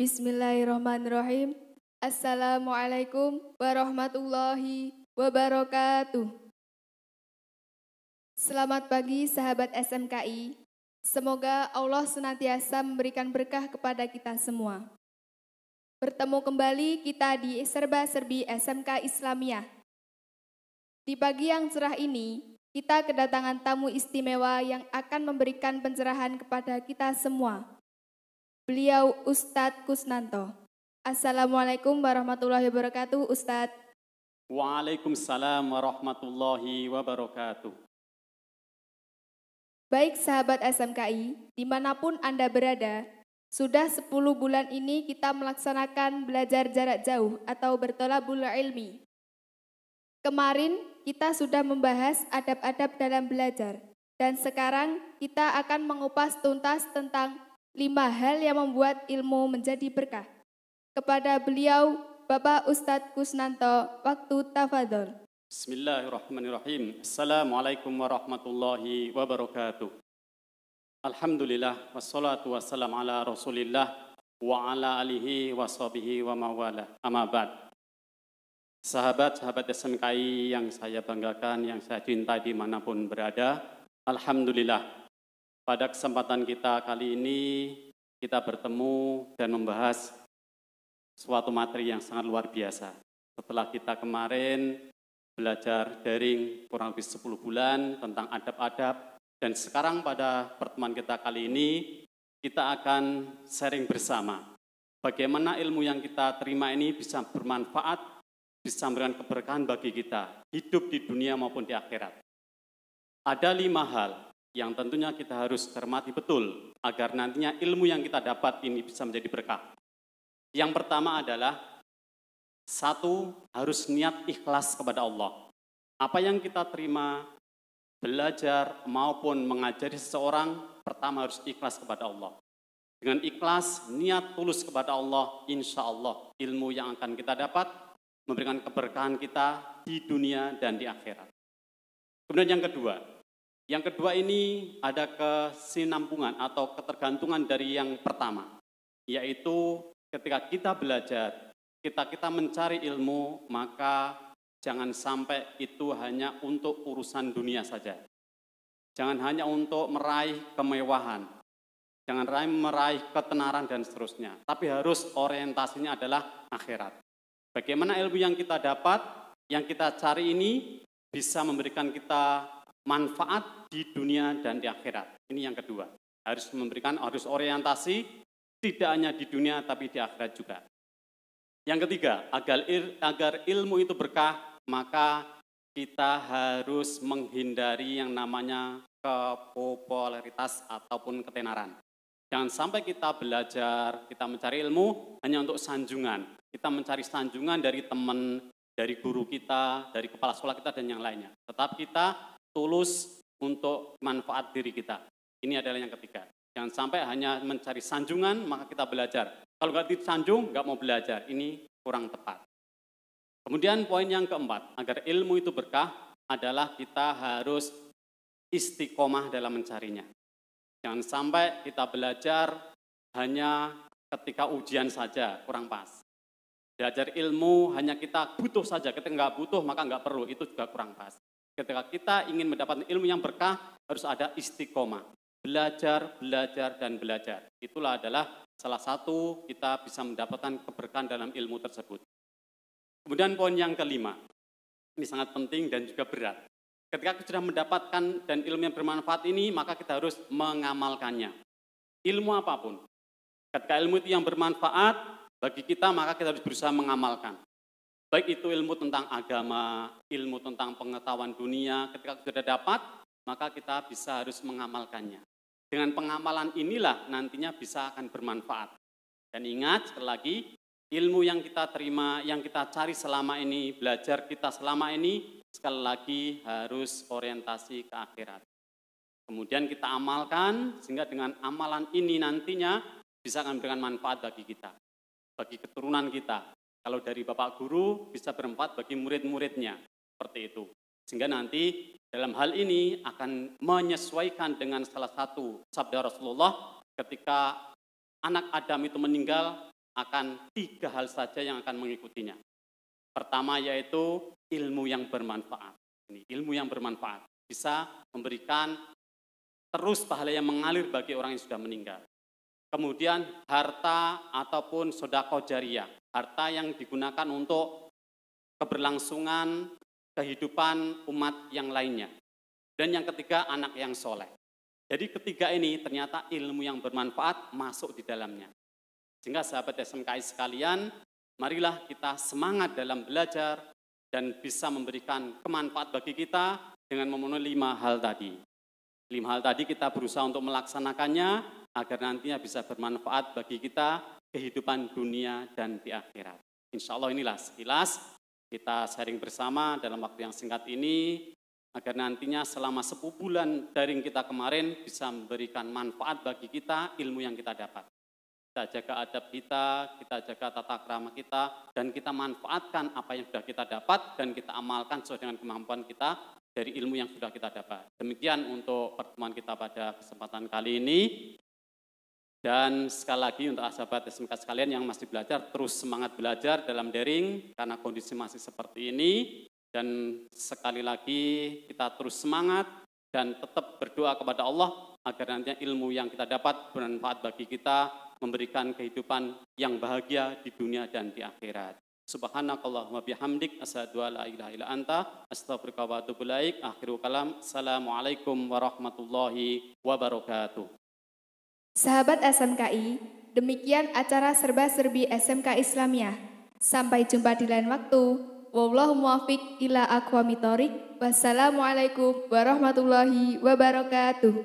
Bismillahirrahmanirrahim. Assalamualaikum warahmatullahi wabarakatuh. Selamat pagi sahabat SMKI. Semoga Allah senantiasa memberikan berkah kepada kita semua. Bertemu kembali kita di Serba-Serbi SMK Islamiyah. Di pagi yang cerah ini, kita kedatangan tamu istimewa yang akan memberikan pencerahan kepada kita semua. Beliau Ustadz Kusnanto. Assalamualaikum warahmatullahi wabarakatuh, Ustadz. Waalaikumsalam warahmatullahi wabarakatuh. Baik sahabat SMKI, dimanapun Anda berada, sudah 10 bulan ini kita melaksanakan belajar jarak jauh atau bertolabul ilmi. Kemarin kita sudah membahas adab-adab dalam belajar, dan sekarang kita akan mengupas tuntas tentang 5 hal yang membuat ilmu menjadi berkah. Kepada beliau, Bapak Ustadz Kusnanto, waktu tafadhol. Bismillahirrahmanirrahim. Assalamualaikum warahmatullahi wabarakatuh. Alhamdulillah, wassalatu wassalam ala rasulillah, wa ala alihi wa sahbihi wa mawala. Amma ba'd. Sahabat-sahabat SMKI yang saya banggakan, yang saya cintai dimanapun berada, Alhamdulillah. Pada kesempatan kita kali ini, kita bertemu dan membahas suatu materi yang sangat luar biasa. Setelah kita kemarin belajar daring kurang lebih 10 bulan tentang adab-adab, dan sekarang pada pertemuan kita kali ini, kita akan sharing bersama bagaimana ilmu yang kita terima ini bisa bermanfaat, bisa memberikan keberkahan bagi kita, hidup di dunia maupun di akhirat. Ada 5 hal yang tentunya kita harus cermati betul agar nantinya ilmu yang kita dapat ini bisa menjadi berkah. Yang pertama adalah 1, harus niat ikhlas kepada Allah. Apa yang kita terima, belajar maupun mengajari seseorang, pertama harus ikhlas kepada Allah. Dengan ikhlas, niat tulus kepada Allah, insya Allah ilmu yang akan kita dapat memberikan keberkahan kita di dunia dan di akhirat. Kemudian yang kedua ini ada kesinambungan atau ketergantungan dari yang pertama, yaitu ketika kita belajar, kita mencari ilmu, maka jangan sampai itu hanya untuk urusan dunia saja. Jangan hanya untuk meraih kemewahan, jangan meraih ketenaran dan seterusnya, tapi harus orientasinya adalah akhirat. Bagaimana ilmu yang kita dapat, yang kita cari ini bisa memberikan kita manfaat di dunia dan di akhirat. Ini yang kedua. Harus orientasi tidak hanya di dunia tapi di akhirat juga. Yang ketiga, agar ilmu itu berkah, maka kita harus menghindari yang namanya kepopularitas ataupun ketenaran. Jangan sampai kita belajar, kita mencari ilmu hanya untuk sanjungan. Kita mencari sanjungan dari teman, dari guru kita, dari kepala sekolah kita dan yang lainnya. Tetap kita tulus untuk manfaat diri kita. Ini adalah yang ketiga. Jangan sampai hanya mencari sanjungan, maka kita belajar. Kalau nggak disanjung, nggak mau belajar. Ini kurang tepat. Kemudian poin yang keempat, agar ilmu itu berkah, adalah kita harus istiqomah dalam mencarinya. Jangan sampai kita belajar hanya ketika ujian saja, kurang pas. Belajar ilmu hanya kita butuh saja, ketika nggak butuh maka nggak perlu, itu juga kurang pas. Ketika kita ingin mendapatkan ilmu yang berkah, harus ada istiqomah. Belajar, dan belajar. Itulah adalah salah satu kita bisa mendapatkan keberkahan dalam ilmu tersebut. Kemudian poin yang kelima, ini sangat penting dan juga berat. Ketika kita sudah mendapatkan dan ilmu yang bermanfaat ini, maka kita harus mengamalkannya. Ilmu apapun. Ketika ilmu itu yang bermanfaat bagi kita, maka kita harus berusaha mengamalkan. Baik itu ilmu tentang agama, ilmu tentang pengetahuan dunia, ketika sudah dapat, maka kita harus mengamalkannya. Dengan pengamalan inilah nantinya bisa akan bermanfaat. Dan ingat sekali lagi, ilmu yang kita terima, yang kita cari selama ini, belajar kita selama ini, sekali lagi harus orientasi ke akhirat. Kemudian kita amalkan, sehingga dengan amalan ini nantinya bisa akan memberikan manfaat bagi kita, bagi keturunan kita. Kalau dari Bapak Guru bisa bermanfaat bagi murid-muridnya, seperti itu. Sehingga nanti dalam hal ini akan menyesuaikan dengan salah satu sabda Rasulullah ketika anak Adam itu meninggal, akan 3 hal saja yang akan mengikutinya. Pertama yaitu ilmu yang bermanfaat. Ini ilmu yang bermanfaat bisa memberikan terus pahala yang mengalir bagi orang yang sudah meninggal. Kemudian harta ataupun sedekah jariyah, harta yang digunakan untuk keberlangsungan kehidupan umat yang lainnya. Dan yang ketiga, anak yang soleh. Jadi ketiga ini ternyata ilmu yang bermanfaat masuk di dalamnya. Sehingga sahabat SMKI sekalian, marilah kita semangat dalam belajar dan bisa memberikan kemanfaat bagi kita dengan memenuhi 5 hal tadi. 5 hal tadi kita berusaha untuk melaksanakannya agar nantinya bisa bermanfaat bagi kita kehidupan dunia dan di akhirat. Insya Allah inilah sekilas kita sharing bersama dalam waktu yang singkat ini agar nantinya selama 10 bulan daring kita kemarin bisa memberikan manfaat bagi kita ilmu yang kita dapat. Kita jaga adab kita jaga tata krama kita, dan kita manfaatkan apa yang sudah kita dapat dan kita amalkan sesuai dengan kemampuan kita dari ilmu yang sudah kita dapat. Demikian untuk pertemuan kita pada kesempatan kali ini. Dan sekali lagi untuk sahabat SMK sekalian yang masih belajar, terus semangat belajar dalam daring karena kondisi masih seperti ini. Dan sekali lagi kita terus semangat dan tetap berdoa kepada Allah agar nantinya ilmu yang kita dapat bermanfaat bagi kita, memberikan kehidupan yang bahagia di dunia dan di akhirat. Subhanakallahumma bihamdik, asyhadu an la ilaha illa anta, astaghfiruka wa atubu ilaik. Akhirul kalam. Assalamualaikum warahmatullahi wabarakatuh. Sahabat SMKI, demikian acara serba-serbi SMK Islamiyah. Sampai jumpa di lain waktu. Wallahu muwaffiq ila aqwamit thoriq. Wassalamualaikum warahmatullahi wabarakatuh.